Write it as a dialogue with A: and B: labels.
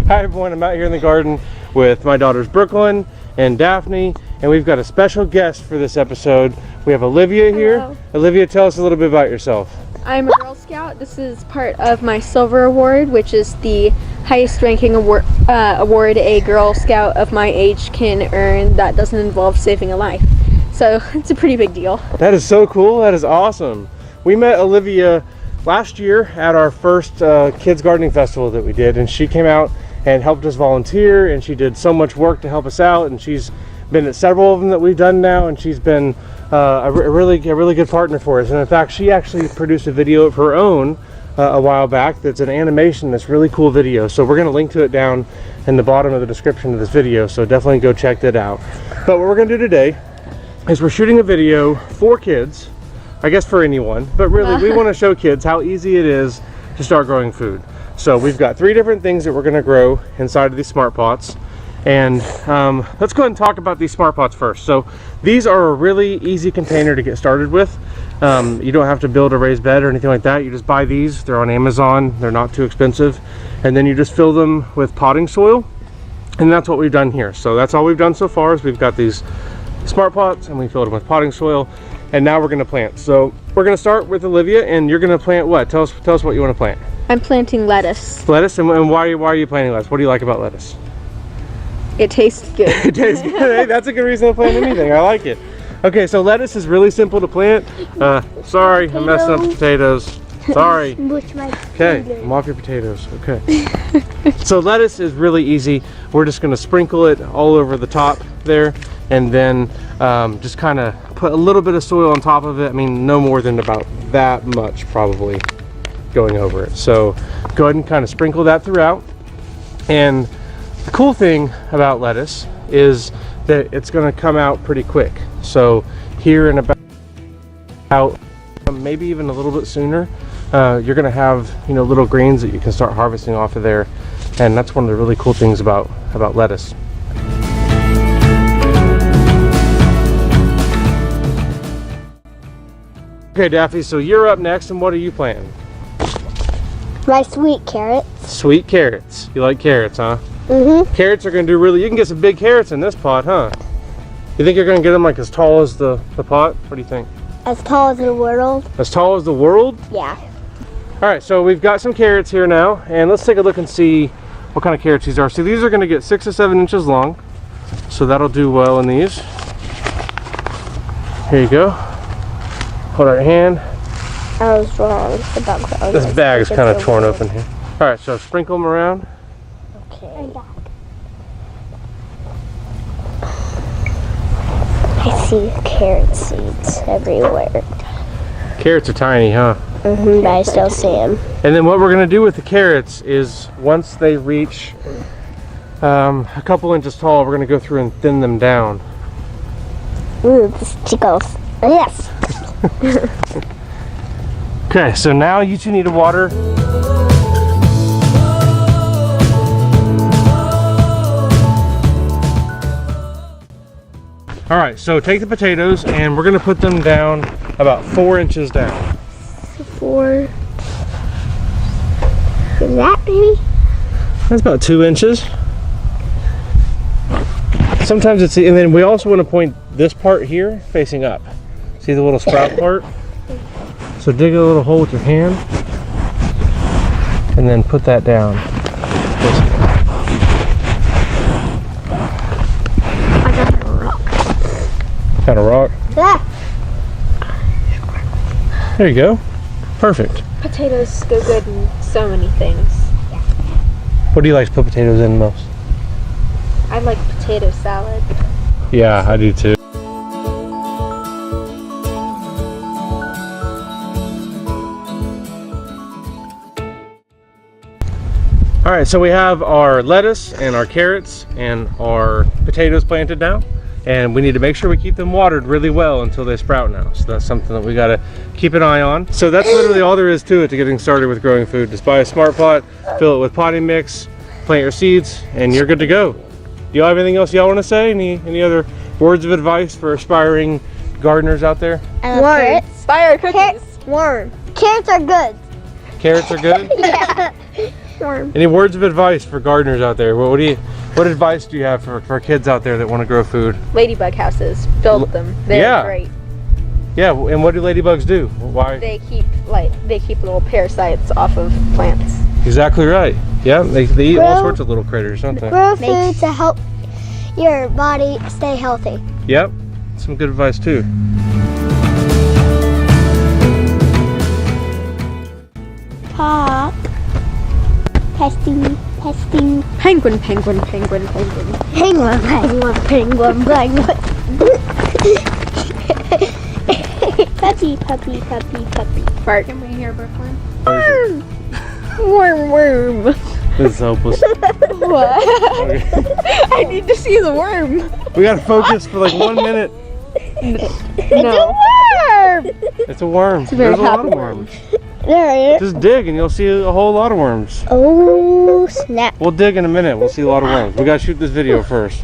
A: Hi everyone, I'm out here in the garden with my daughters Brooklyn and Daphne, and we've got a special guest for this episode. We have Olivia here.
B: Hello.
A: Olivia, tell us a little bit about yourself.
B: I'm a Girl Scout. This is part of my Silver Award, which is the highest ranking award a Girl Scout of my age can earn that doesn't involve saving a life. So it's a pretty big deal.
A: That is so cool. That is awesome. We met Olivia last year at our first kids gardening festival that we did, and she came out and helped us volunteer, and she did so much work to help us out, and she's been at several of them that we've done now, and she's been a really good partner for us. And in fact, she actually produced a video of her own a while back that's an animation that's really cool video. So we're going to link to it down in the bottom of the description of this video, so definitely go check that out. But what we're going to do today is we're shooting a video for kids, I guess for anyone, but really we want to show kids how easy it is to start growing food. So we've got 3 different things that we're going to grow inside of these smart pots. And let's go ahead and talk about these smart pots first. So these are a really easy container to get started with. You don't have to build a raised bed or anything like that. You just buy these. They're on Amazon. They're not too expensive. And then you just fill them with potting soil. And that's what we've done here. So that's all we've done so far is we've got these smart pots and we filled them with potting soil. And now we're going to plant. So we're going to start with Olivia, and you're going to plant what? Tell us what you want to plant.
B: I'm planting lettuce.
A: Lettuce? And why are you planting lettuce? What do you like about lettuce?
B: It tastes good.
A: It tastes good. Hey, that's a good reason to plant anything. I like it. Okay, so lettuce is really simple to plant. Sorry, I'm messing up the potatoes. Sorry. Okay, I'm off your potatoes. Okay. So lettuce is really easy. We're just going to sprinkle it all over the top there, and then just kind of put a little bit of soil on top of it. I mean, no more than about that much probably going over it. So go ahead and kind of sprinkle that throughout. And the cool thing about lettuce is that it's going to come out pretty quick. So here in about maybe even a little bit sooner, you're going to have, you know, little greens that you can start harvesting off of there. And that's one of the really cool things about lettuce. Okay, Daffy, so you're up next, and what are you planting?
C: My sweet carrots.
A: Sweet carrots. You like carrots, huh?
C: Mm-hmm.
A: Carrots are going to do you can get some big carrots in this pot, huh? You think you're going to get them like as tall as the pot? What do you think?
C: As tall as the world.
A: As tall as the world?
C: Yeah.
A: All right, so we've got some carrots here now, and let's take a look and see what kind of carrots these are. So these are going to get 6 to 7 inches long, so that'll do well in these. Here you go. Hold out your hand.
C: I was wrong about growing.
A: This bag is kind of torn open here. All right, so sprinkle them around.
C: Okay. I see carrot seeds everywhere.
A: Carrots are tiny, huh?
C: Mm-hmm, but I still see them.
A: And then what we're going to do with the carrots is once they reach a couple inches tall, we're going to go through and thin them down.
C: Ooh, this tickles. Yes.
A: Okay, so now you two need to water. All right, so take the potatoes and we're going to put them down about 4 inches down.
C: 4. Is that maybe?
A: That's about 2 inches. Sometimes it's, and then we also want to point this part here facing up. See the little sprout part? So dig a little hole with your hand and then put that down.
C: I got a rock.
A: Got a rock?
C: Yeah.
A: There you go. Perfect.
B: Potatoes go good in so many things.
A: What do you like to put potatoes in most?
B: I like potato salad.
A: Yeah, I do too. All right, so we have our lettuce and our carrots and our potatoes planted now, and we need to make sure we keep them watered really well until they sprout now. So that's something that we got to keep an eye on. So that's literally all there is to it to getting started with growing food. Just buy a smart pot, fill it with potting mix, plant your seeds, and you're good to go. Do y'all have anything else y'all want to say? Any other words of advice for aspiring gardeners out there?
C: Carrots.
B: Buy our cookies.
C: Carrots are good.
A: Carrots are good?
C: Yeah.
B: Worm.
A: Any words of advice for gardeners out there? What advice do you have for kids out there that want to grow food?
B: Ladybug houses. Build them. They're
A: Yeah.
B: great.
A: Yeah, and what do ladybugs do? Why?
B: They keep little parasites off of plants.
A: Exactly right. Yeah, they eat all sorts of little critters, don't they?
C: Grow food to help your body stay healthy.
A: Yep. Some good advice too.
C: Pop. Testing, testing.
B: Penguin, penguin, penguin, penguin.
C: Penguin, penguin, penguin, penguin. Puppy, puppy, puppy, puppy.
B: Fart. Can we hear Brooklyn?
C: Worm.
B: Worm, worm.
A: This is hopeless.
B: What?
A: Okay.
B: I need to see the worm.
A: We gotta focus for like 1 minute.
B: No.
C: Worm.
A: It's a worm.
B: It's a very
A: There's a lot of
B: happy
A: worms.
C: There it is.
A: Just dig and you'll see a whole lot of worms.
C: Oh, snap.
A: We'll dig in a minute. We'll see a lot of worms. We gotta shoot this video first.